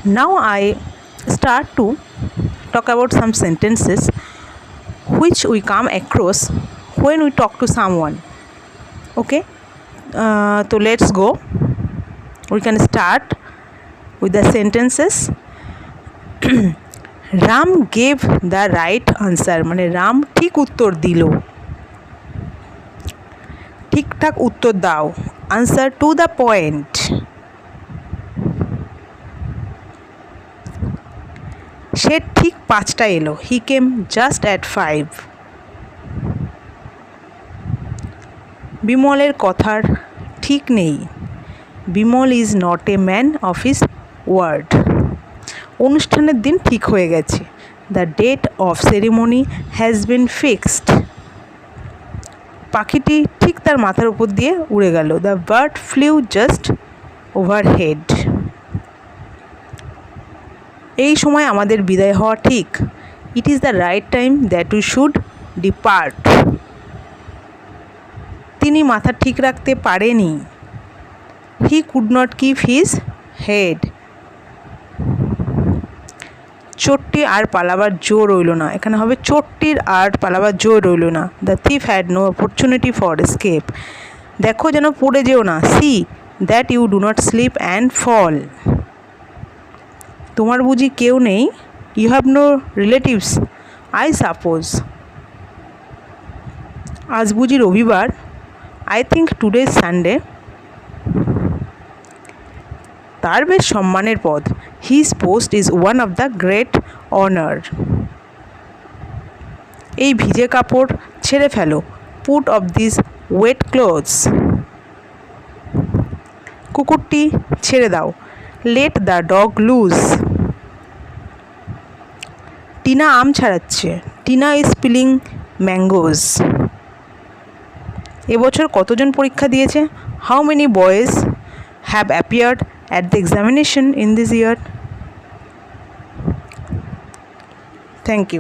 Now I start to talk about some sentences which we come across when we talk to someone. Okay, so let's go. We can start with the sentences. Ram gave the right answer, মানে রাম ঠিক উত্তর দিল। ঠিকঠাক উত্তর দাও, answer to the point. সে ঠিক 5টায় এলো, he came just at 5. বিমলের কথার ঠিক নেই, Bimal is not a man of his word. অনুষ্ঠানের দিন ঠিক হয়ে গেছে, the date of ceremony has been fixed. পাখিটি ঠিক তার মাথার উপর দিয়ে উড়ে গেল, the bird flew just overhead. এই সময় আমাদের বিদায় হওয়া ঠিক, it is the right time that we should depart. তিনি মাথা ঠিক রাখতে পারেনি, he could not keep his head. চোরটি আর পালাবার জো রইল না, এখানে হবে চোরটির আর পালাবার জো রইল না, the thief had no opportunity for escape. দেখো যেন পড়ে যেও না, see that you do not slip and fall. তোমার বুঝি কেউ নেই, you have no relatives I suppose. আজ বুঝি রবিবার, I think today is Sunday. তার বেশ সম্মানের পদ, his post is one of the great honor. এই ভিজে কাপড় ছেড়ে ফেলো, put off these wet clothes. কুকুরটি ছেড়ে দাও, let the dog loose. Tina um ছাড়াচ্ছে, Tina is peeling mangoes. এবছর কতজন পরীক্ষা দিয়েছে, how many boys have appeared at the examination in this year. Thank you.